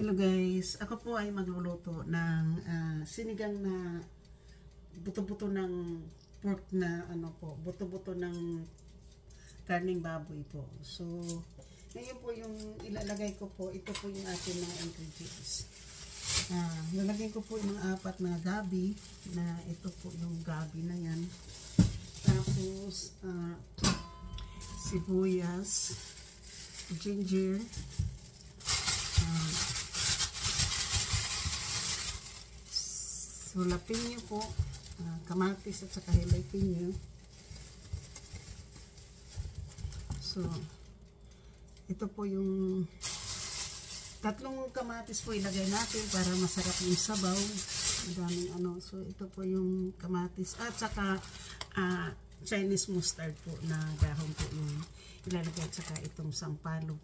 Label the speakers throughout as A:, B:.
A: Hello guys, ako po ay magluluto ng sinigang na buto-buto ng pork na buto-buto ng karning baboy po. So, ngayon po yung ilalagay ko po, ito po yung ating mga ingredients. Lalagay ko po yung mga 4 na gabi, na ito po yung gabi na yan. Tapos, sibuyas, ginger, sulapinyo po, kamatis at saka jalapeno. So, ito po yung 3 kamatis po ilagay natin para masarap yung sabaw. Madaming So, ito po yung kamatis at saka Chinese mustard po na dahon po yung ilalagay at saka itong sampalok.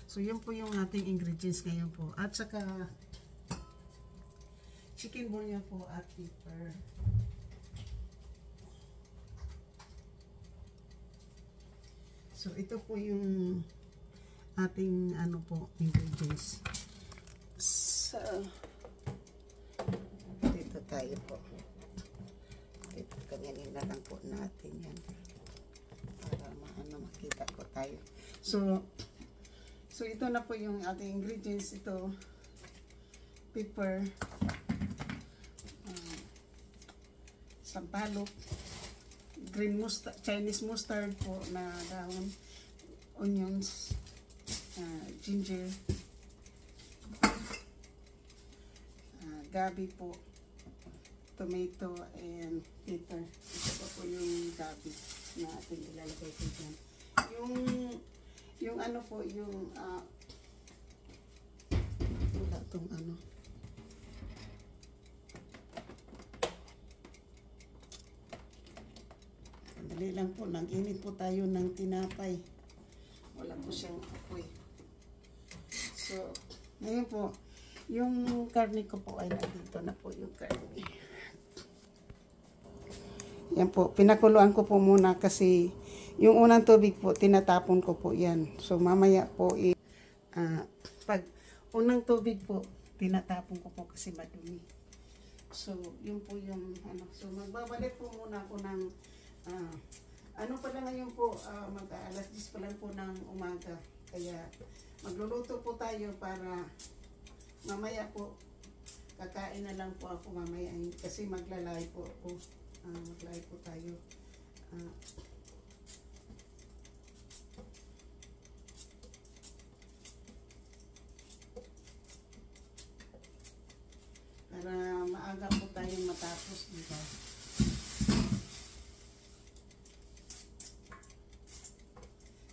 A: So, yun po yung ating ingredients ngayon po. At saka chicken bouillon po at pepper. So, ito po yung ating ingredients. So, dito tayo po. Dito ganyanin na lang po natin yan. Para makita po tayo. So, ito na po yung ating ingredients. Ito, pepper, sampalok, green mustard, Chinese mustard po na dahon, onions, ginger, gabi po, tomato, and pepper. Ito po yung gabi na ating ilalagay po dyan. Yung po, yung wala itong Dali lang po, nag-init po tayo ng tinapay. Wala po siyang apoy. So, ngayon po, yung karne ko po ay nandito na po yung karne. Yan po, pinakuluan ko po muna kasi yung unang tubig po, tinatapon ko po yan. So, mamaya po, pag unang tubig po, tinatapon ko po kasi madumi. So, yun po yung So, magbabalik po muna ako ng pala ngayon po, mag-alas 10 pa lang po ng umaga. Kaya magluluto po tayo para mamaya po, kakain na lang po ako mamaya. Kasi maglalay po ako. Maglay po tayo. Para maaga po tayong matapos, diba?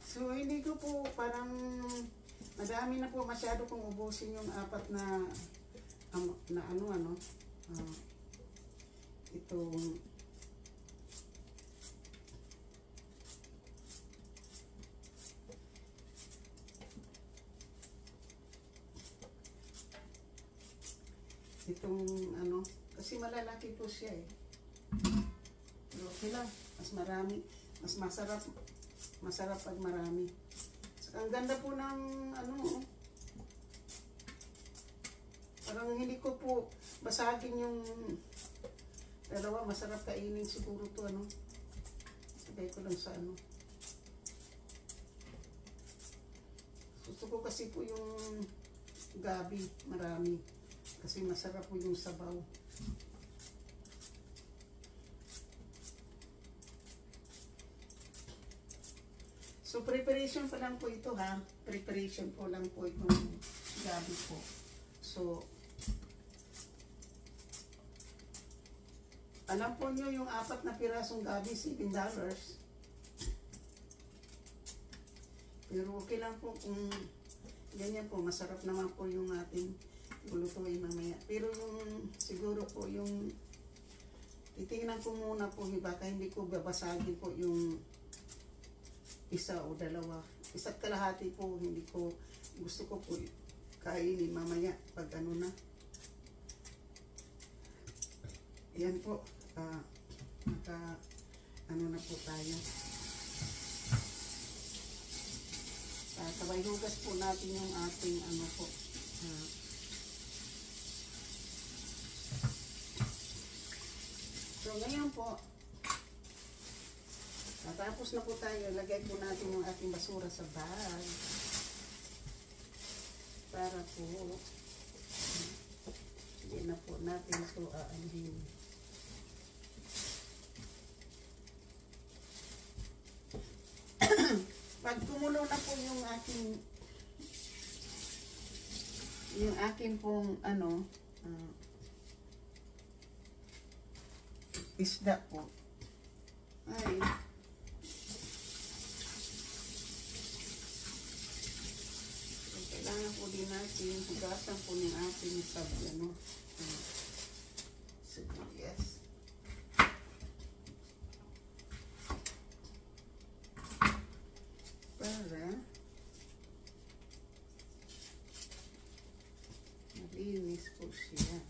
A: So, hindi ko po parang madami na po masyado kong ubusin yung 4 na itong kasi malalaki po siya eh. Pero okay lang, mas marami, mas masarap pag marami. So, ang ganda po ng parang hindi ko po basagin yung dalawa. Masarap kainin siguro to Sabay ko lang sa Gusto ko kasi po yung gabi marami kasi masarap po yung sabaw. So, preparation pa lang po ito ha. Preparation po lang po itong gabi po. So, alam po nyo yung 4 na pirasong gabi, $7. Pero okay lang po kung ganyan po. Masarap naman po yung ating lulutuin mamaya. Pero yung siguro po yung titingnan ko muna po, baka hindi ko babasagin po yung 1 o 2. 1 kalahati po, hindi ko gusto ko po kainin mamaya pag na. Yan po, na po tayo. Sabay hugas po natin yung ating So, ngayon po, natapos na po tayo. Lagay po natin yung ating basura sa bag. Para po, hindi na po natin ito aanhin. Pag kumulo na po yung aking pong isda po, ay kailangan po din natin hugasan po ng ating sibuyas. Para malinis po siya.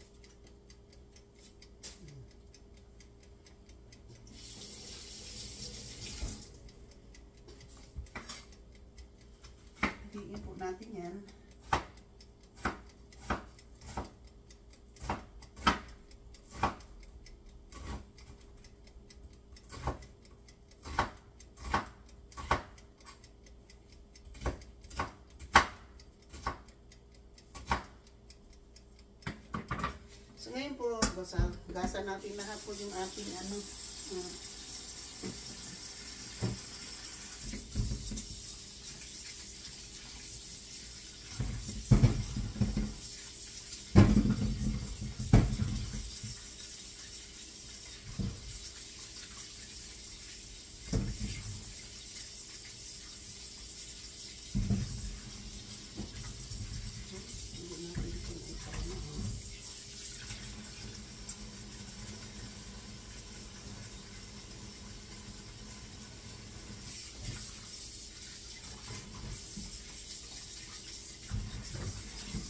A: Hatiin po natin yan. So ngayon po, gasa natin lahat po yung ating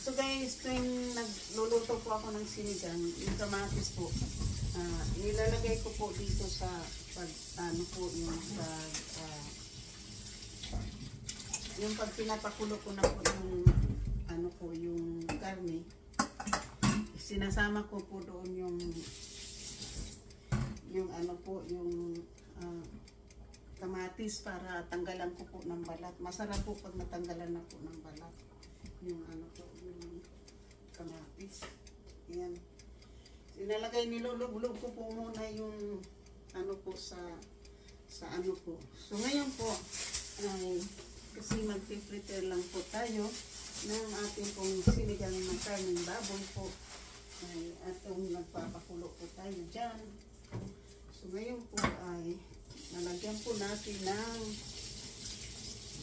A: So guys, tuwing nagluluto po ako ng sinigang, yung kamatis po, nilalagay ko po dito sa yung pag pinapakulo ko na po yung karne, sinasama ko po doon yung kamatis para tanggalan ko po ng balat. Masarap po pag natanggalan na po ng balat yung yung kamatis. Yan. Nilulublob ko po muna yung sa po. So ngayon po ay kasi mag-prepare lang po tayo ng ating pong sinigang ng karneng baboy po. Ay atong nagpapakulo po tayo dyan. So ngayon po ay nalagyan po natin ng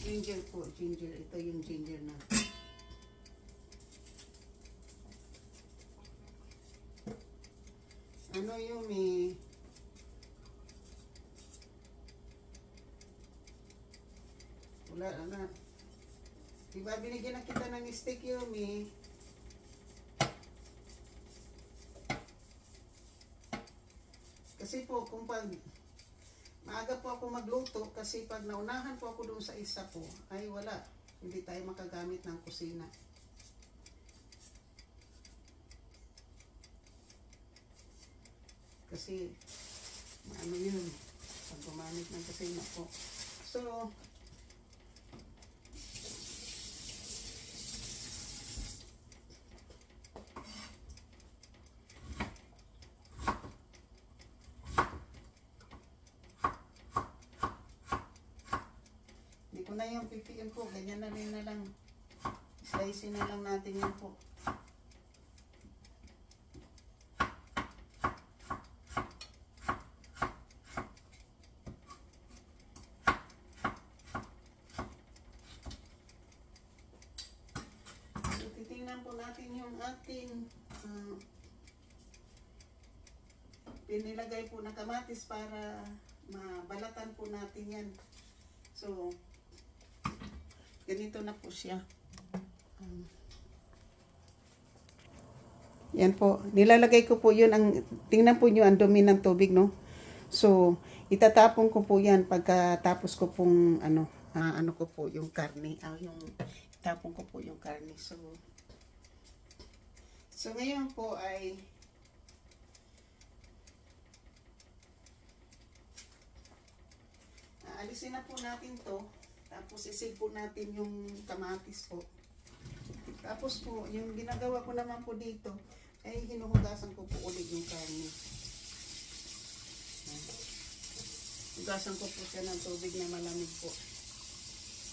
A: ginger po. Ginger. Ito yung ginger natin. Wala na. Diba binigyan na kita ng steak Yumi? Kasi po kung pag maaga po ako magluto, kasi pag naunahan po ako doon sa isa po, ay wala. Hindi tayo makagamit ng kusina. Kasi yun, pag gumamit ng kusina po. So hindi ko na yung pipiin po, ganyan na rin na lang, slice na lang natin yan po. Natin yung ating pinilagay po na kamatis para mabalatan po natin yan. So ganito na po siya. Yan po, nilalagay ko po yun, tingnan po nyo ang dumi ng tubig, no? So itatapon ko po yan pagkatapos ko pong ko po yung karne, itapon ko po yung karne. So ngayon po ay alisin na po natin to. Tapos isil po natin yung kamatis po. Tapos po, yung ginagawa ko naman po dito, ay hinuhugasan ko po ulit yung karne. Hugasan ko po siya ng tubig na malamig po.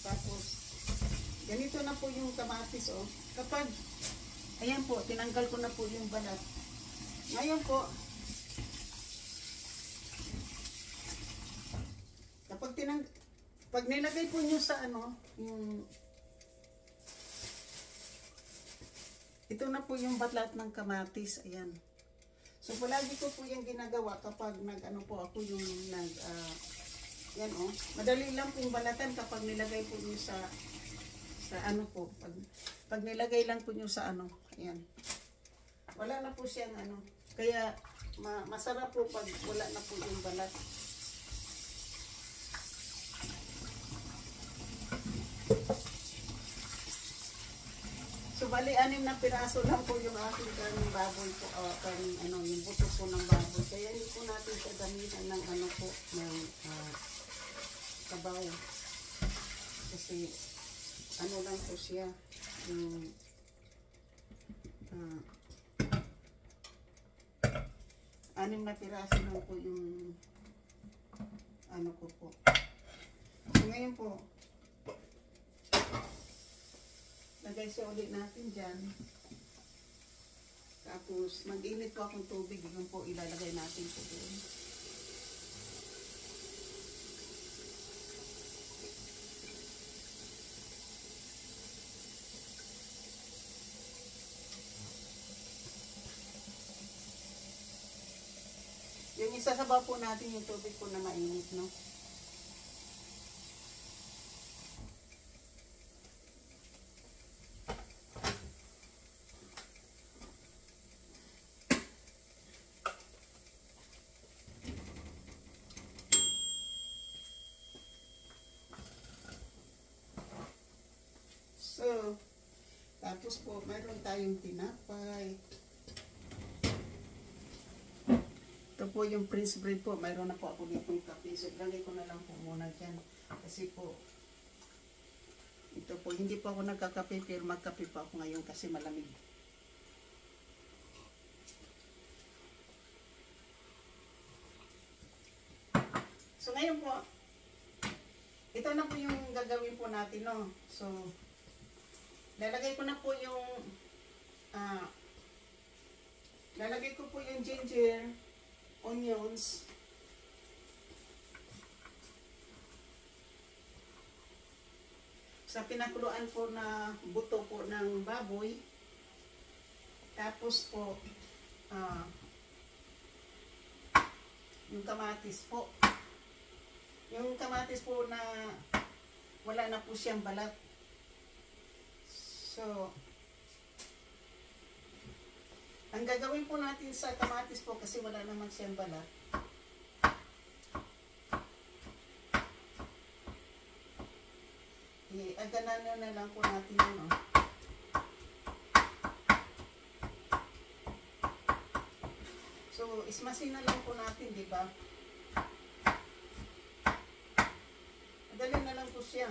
A: Tapos, ganito na po yung kamatis, oh. Kapag, ayan po, tinanggal ko na po yung balat. Ngayon po, pag nilagay po nyo sa ano, yung, ito na po yung balat ng kamatis, ayan. So, palagi ko po yung ginagawa kapag nag-ano po ako yung yan oh. Madali lang pong balatan kapag nilagay po nyo sa ano po. Pag nilagay lang po nyo sa ano, ayan. Wala na po siyang ano. Kaya, masarap po pag wala na po yung balat. So, bali, 6 na piraso lang po yung aking karning baboy po, yung buto po ng baboy. Kaya hindi po natin siya gamitan ng ano po, ng kabaw. Kasi, ano lang po siya, yung, 6 na piraso lang po yung, ano ko po. So, ngayon po, lagay siya ulit natin dyan. Tapos, mag-init po akong tubig. Yun po, ilalagay natin po doon. Yung isasabaw po natin yung tubig po na mainit, no? So, tapos po, mayroon tayong tinapay. Ito po yung Prince Bread po. Mayroon na po ako dito yung kape. So, lagay ko na lang po muna dyan. Kasi po, ito po, hindi po ako nagkakape, pero magkape po ako ngayon kasi malamig. So, ngayon po, ito na po yung gagawin po natin, no? So, lalagay ko na po yung, lalagay ko po yung ginger, onions, sa pinakuluan po na buto po ng baboy. Tapos po, yung kamatis po. Yung kamatis po na wala na po siyang balat. So, ang gagawin po natin sa kamatis po kasi wala naman siyang balat. Aganan nyo na lang po natin yun, no? So, ismasin na lang po natin, di ba? Madali na lang po siya.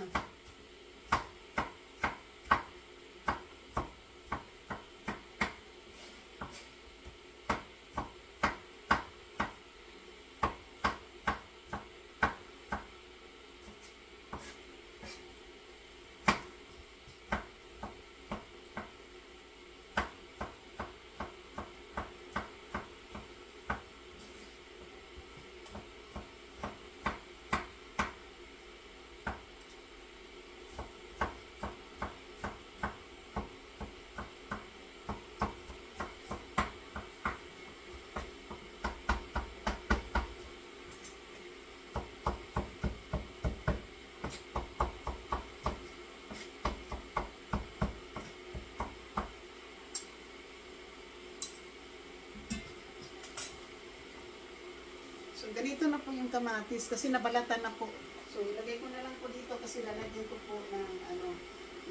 A: So, ganito na po yung kamatis kasi nabalatan na po. So, ilagay ko na lang po dito kasi lalagyan ko po ng,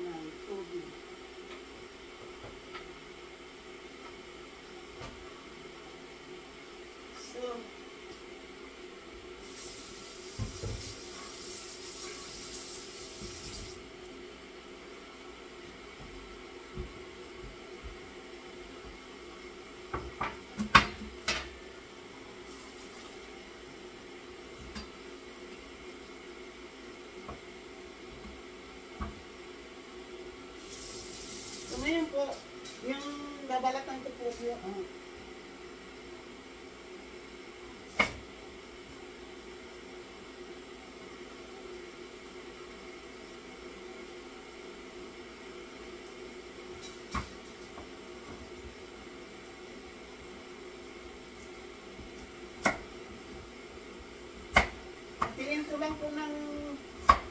A: ng tubig. So, babalatan ko po yun. Piliin ko lang po ng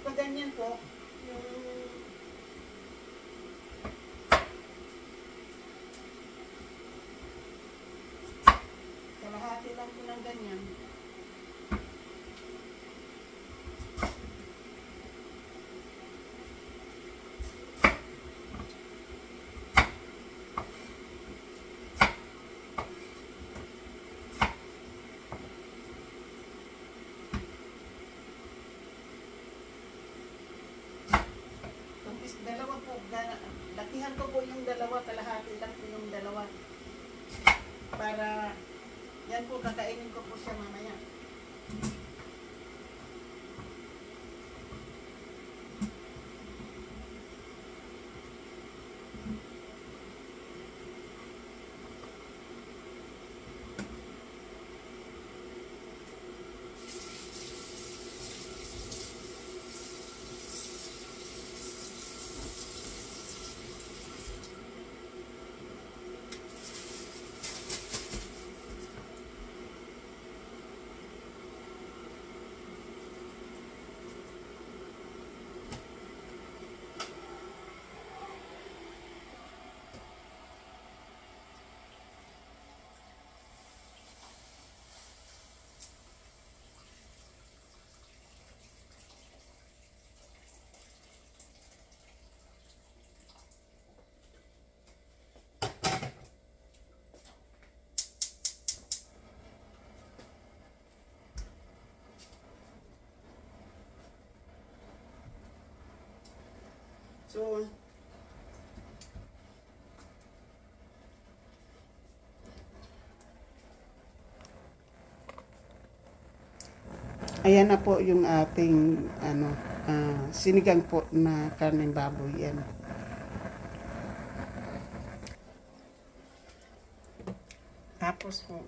A: paganyan po. Yung kalahati lang po ng ganyan. Dalawa po, lakihan ko po yung dalawa, kalahati lang po yung dalawa. Para, yan po, kakainin ko po siya mamaya. So, ayan na po yung ating sinigang po na karneng baboy. Yan. Tapos po,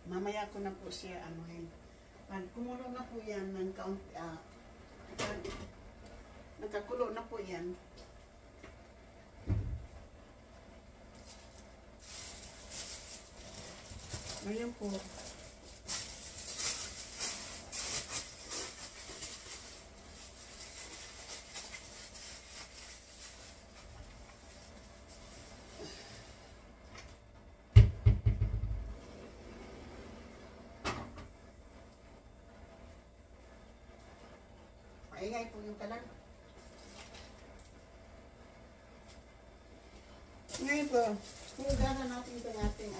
A: mamaya ko na po siya anuhin. Pag kumulo na po yan ng kaunti, nagkakulo na po yan. Ngayon po, maingay po yung kalan. Ngayon po, hugahan natin itong ating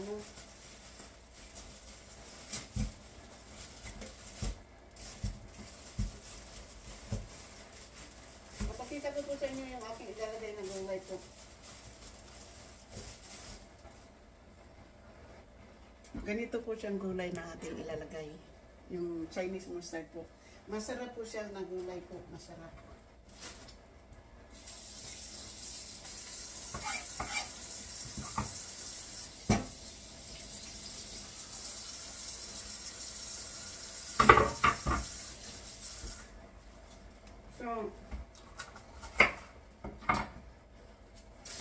A: mapakita ko po sa inyo yung aking ilalagay na gulay po. Ganito po siyang gulay na ating ilalagay. Yung Chinese mustard po. Masarap po siya na gulay po. Masarap. So,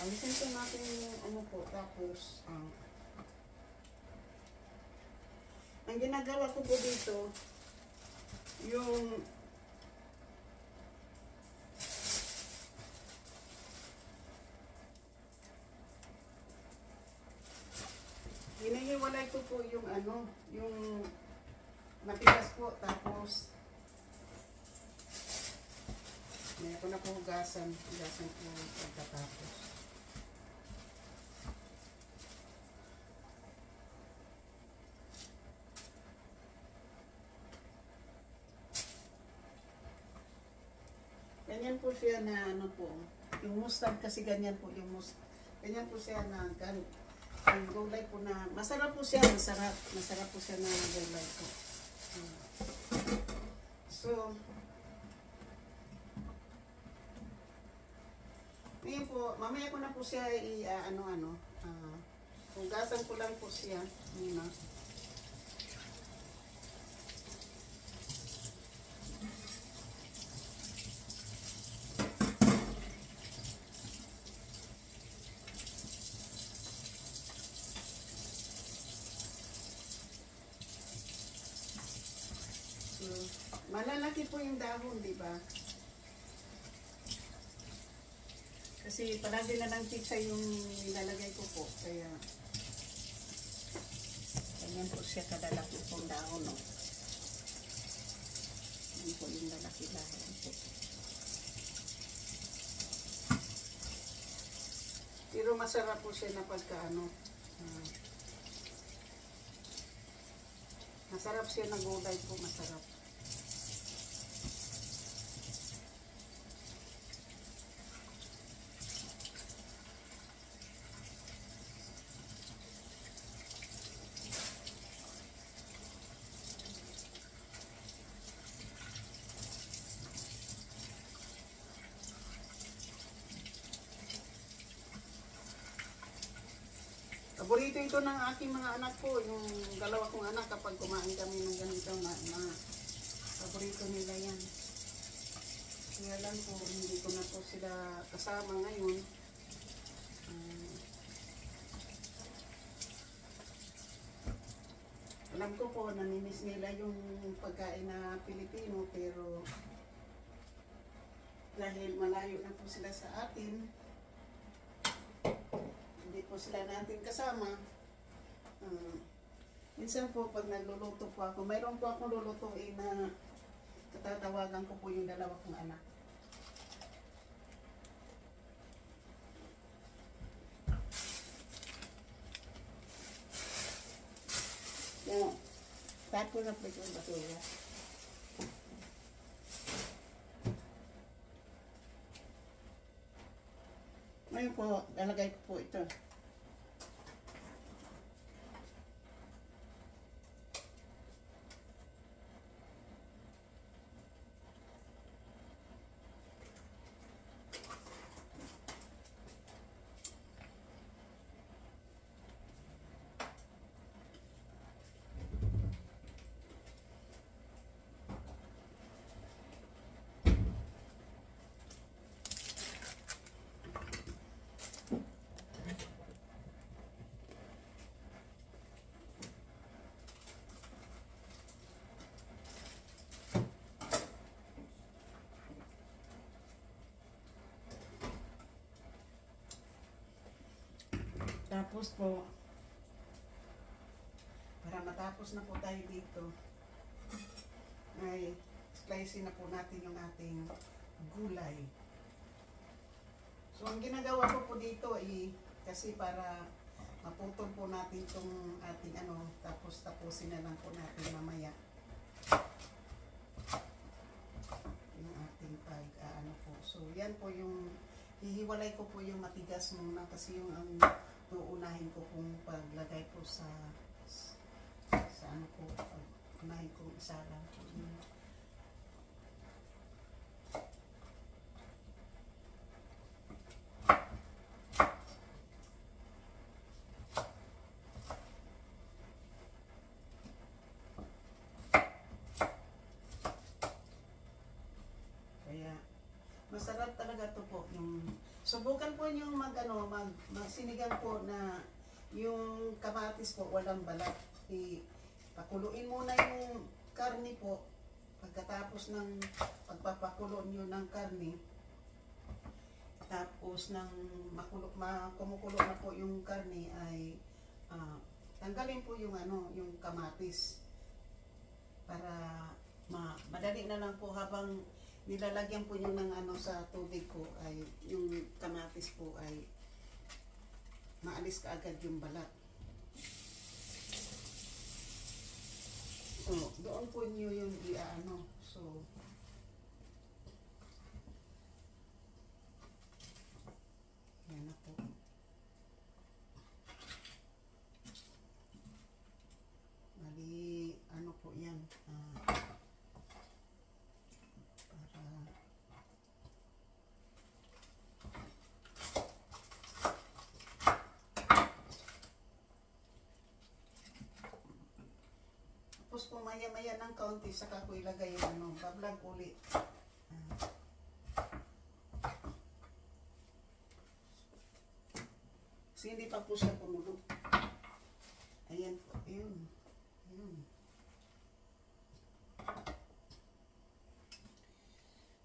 A: alisin po natin yung po. Tapos, ang ginagawa ko po dito, yung hinihiwalay ko po yung yung matigas po, tapos may ako na po hugasan po pagkatapos. Ganyan po siya na po, yung mustard kasi ganyan po yung mustard. Ganyan po siya na ang gulay po na, masarap po siya, masarap po siya na gulay po. So, Ngayon po, mamaya ko na po siya hugasan ko lang po siya muna. So, malalaki po yung dahon, di ba? Kasi palagi na lang pizza yung nilalagay ko po. Kaya, ganyan po siya kadalaki pong dahon, no? Yan po yung lalaki dahon po. Pero masarap po siya na pagka masarap siya na gulay po, masarap. Paborito ito ng aking mga anak po, yung dalawa kong anak kapag kumain kami ng ganito na paborito nila yan. Kaya lang po, hindi ko na po sila kasama ngayon. Alam ko po, namimiss nila yung pagkain na Pilipino, pero dahil malayo na po sila sa atin, hindi po sila natin kasama. Minsan po pag nagluluto po ako, mayroon po akong lulutuin na katatawagan ko po yung dalawa kong anak. Yan. Tapo na po yung basura. Ngayon po, lalagay ko po ito. Tapos po, para matapos na po tayo dito, ay slice na po natin yung ating gulay. So, ang ginagawa ko po dito ay kasi para maputol po natin itong ating tapos tapusin na lang po natin mamaya. Yung ating po. So, yan po yung, hihiwalay ko po yung matigas muna kasi yung uunahin ko kung paglagay po sa unahin ko isa lang. Kaya masarap talaga to po yung subukan po niyo magsinigang po na yung kamatis po walang balat. Pakuluin muna yung karne po. Pagkatapos ng pagpapakulo niyo ng karne, tapos ng kumukulo na po yung karne ay tanggalin po yung yung kamatis para madali na lang po habang nilalagyan po nyo ng sa tubig ko ay yung kamatis po ay maalis ka agad yung balat. So, doon po nyo yung So, yan na po. Bali, po yan. maya-maya ng kaunti, saka ko ilagay yung ano, bablog ulit. Kasi hindi pa po siya pumulo. Ayan po, ayun. Ayun.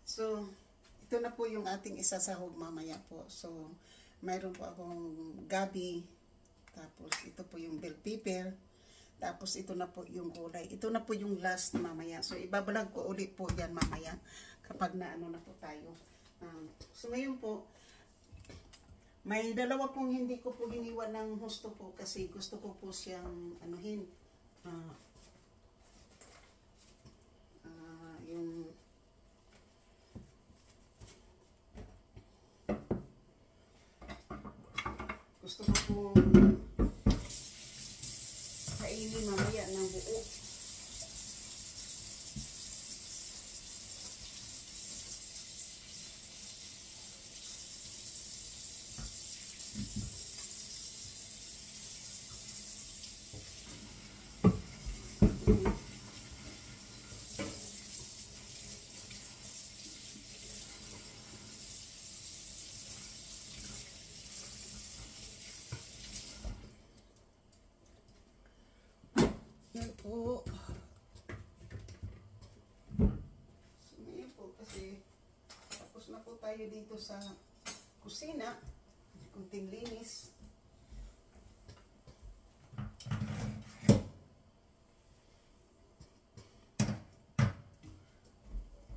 A: So, ito na po yung ating isasahog mamaya po. So, mayroon po akong gabi. Tapos, ito po yung bell pepper. Tapos, ito na po yung gulay. Ito na po yung last mamaya. So, ibabalag ko ulit po yan mamaya. Kapag na ano na po tayo. So, ngayon po, may dalawa pong hindi ko po hiniwan ng husto po. Kasi gusto ko po siyang anuhin. Yung gusto ko po kainin mamaya ng buo. Yan po. So, ngayon po kasi tapos na po tayo dito sa kusina. Kunting linis.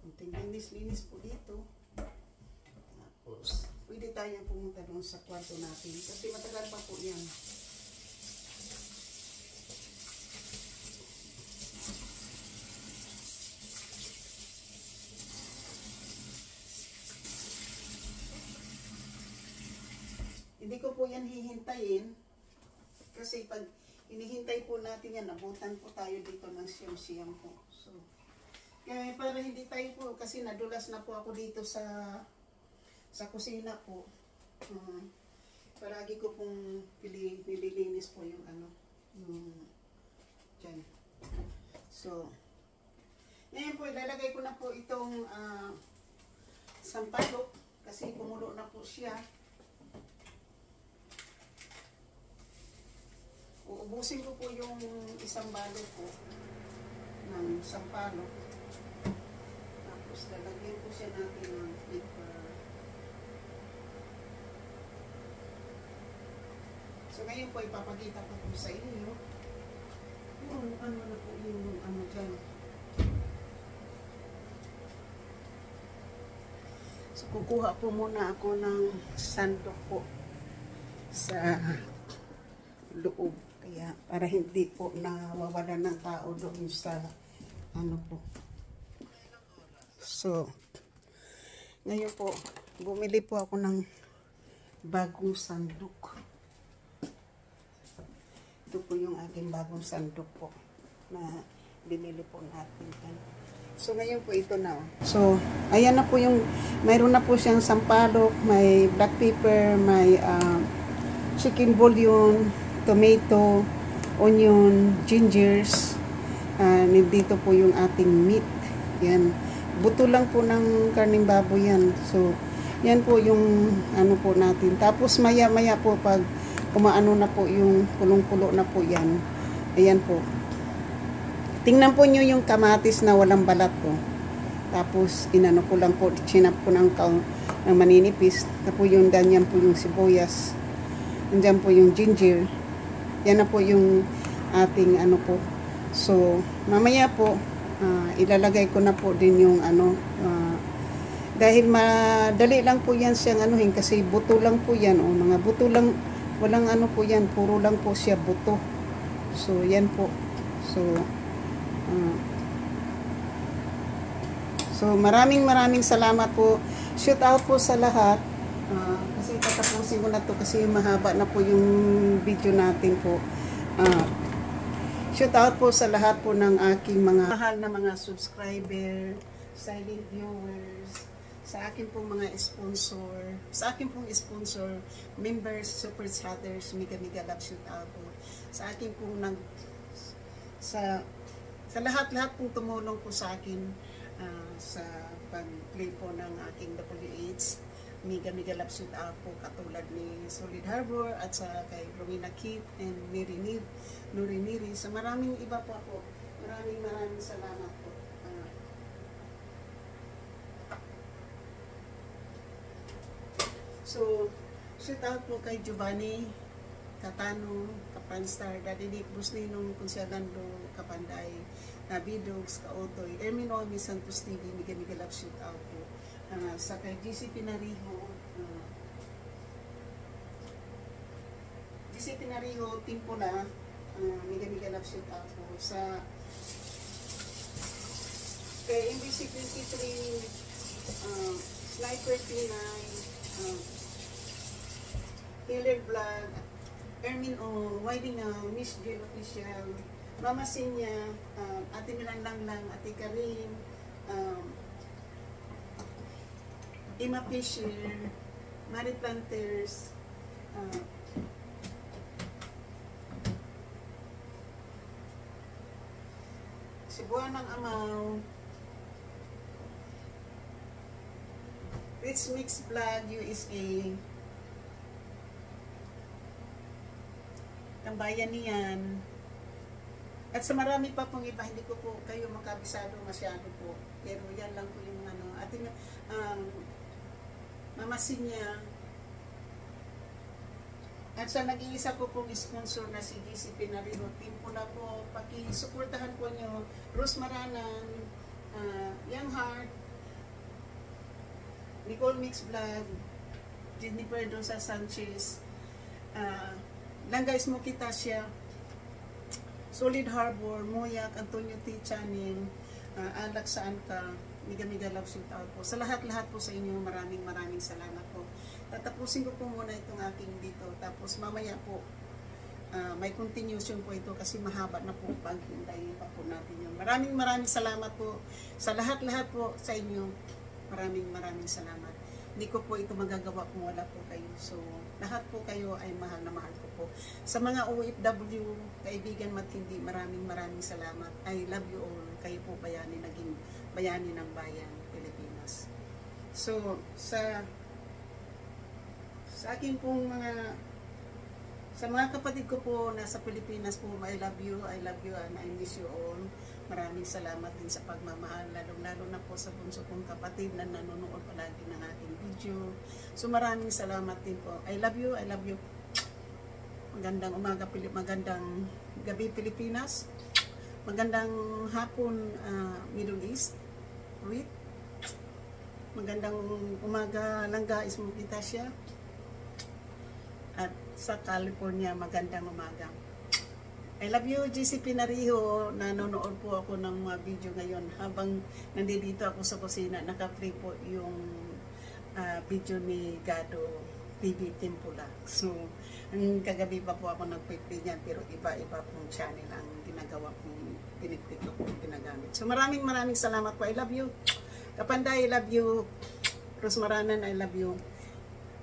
A: Kunting linis po dito. Tapos, pwede tayong pumunta doon sa kwarto natin. Kasi matagal pa po yan. Hindi ko po yan hihintayin kasi pag inihintay po natin yan, abutan po tayo dito ng siyam-siyam po. So, kaya para hindi tayo po, kasi nadulas na po ako dito sa kusina po. Paragi ko pong nililinis po yung ano, yung dyan. So, ngayon po, ilalagay ko na po itong sampalok kasi kumulo na po siya. Uubusin ko po yung isang balot po ng sampalok. Tapos lalagyan ko siya natin ng pepper. So ngayon po ipapakita ko po sa inyo kung ano na po yung ano dyan. So kukuha po muna ako ng sandok po sa loob. Kaya, para hindi po nawawala ng tao doon sa, ano po. So, ngayon po, bumili po ako ng bagong sandok. Ito po yung aking bagong sandok po, na binili po natin. So, ngayon po ito na. So, ayan na po yung, mayroon na po siyang sampalok, may black pepper, may chicken bouillon, tomato, onion, gingers, dito po yung ating meat. Yan. Buto lang po ng karning baboy yan. So, yan po yung ano po natin. Tapos maya-maya po pag kumaano na po yung kulong-kulo na po yan. Ayan po. Tingnan po nyo yung kamatis na walang balat po. Tapos inano ko lang po, chinap ko ng maninipis. Tapos yung danyan po yung sibuyas. Nandiyan po yung ginger. Yan na po yung ating ano po. So, mamaya po, ilalagay ko na po din yung ano, dahil madali lang po yan siyang anuhin kasi buto lang po yan. O, mga buto lang, walang ano po yan, puro lang po siya buto. So, yan po. So, maraming salamat po. Shout out po sa lahat. Kasi tatapusin ko na to kasi mahaba na po yung video natin po. Shout out po sa lahat po ng aking mga mahal na mga subscriber, silent viewers, sa akin pong mga sponsor, members, super chatters, mega love shout out po. Sa akin pong sa lahat-lahat pong tumulong po sa akin sa pag-play po ng aking WH. Mega love shout out po katulad ni Solid Harbor at sa kay Rowena Kit and Nuri Niri. Sa maraming iba po ako. Maraming salamat po. So, shout out po kay Giovanni Katano, Kapanstar, Daddy Nick, Busninong, Konsyagando, Kapanday, Nabidogs, Kaotoy, Erminomi, Santos TV, Mega love shout out po. Sa kay GC Pinariho, Timpula, Mega love shout out po. Sa kay MBC 23, Sniper P9, Taylor Vlog, Ermin O, Widing Miss Jill Official, Mama Sinya, Ate Milan Lang, Ate Karin, Ima Fisher, Mary Planters, Cebuan ng Amaw, Rich Mix Vlog USA, Tambayan niyan, at sa marami pa pong iba, hindi ko po kayo makabisado masyado po, pero yan lang po yung ating Mama Sinya, at sa nag-iisa ko pong sponsor na si GC Pinarino Timpula po, pakisuportahan po nyo, Rose Maranan, Young Heart, Nicole Mix Vlog, Jennifer Dosa Sanchez, Langga Smoky Tasya, Solid Harbor, Moyak, Antonio T. Channing, Alex Saan Ka, Mega love shout out po. Sa lahat-lahat po sa inyo, maraming salamat po. Tatapusin ko po muna itong aking dito. Tapos mamaya po, may continuation po ito kasi mahaba na po pag-hintayin pa po natin yun. Maraming salamat po sa lahat-lahat po sa inyo. Maraming salamat. Hindi ko po ito magagawa kung wala po kayo. So, lahat po kayo ay mahal na mahal ko po. Sa mga OFW, kaibigan matindi, maraming salamat. I love you all. Kayo po bayani, naging bayani ng bayan, Pilipinas. So, sa akin pong sa mga kapatid ko po nasa Pilipinas po, I love you and I miss you all. Maraming salamat din sa pagmamahal, lalo na po sa bunso kong kapatid na nanonood palagi ng aking video. So maraming salamat din po. I love you. Magandang umaga, magandang gabi Pilipinas. Magandang hapon Middle East. Kuwait. Magandang umaga Langga, Smoky Tasya. At sa California, magandang umaga. I love you, GC Pinariho. Nanonood po ako ng mga video ngayon habang nandito ako sa kusina. Naka-play po yung video ni Gado TV Timpula. So, ang kagabi pa po ako nag-play niyan, pero iba-iba pong channel ang ginagawa kong tiniktik ko po ginagamit. So, maraming salamat po. I love you. Kapanday, I love you. Rose Maranan, I love you.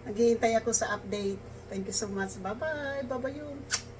A: Naghihintay ako sa update. Thank you so much. Bye-bye. Bye-bye.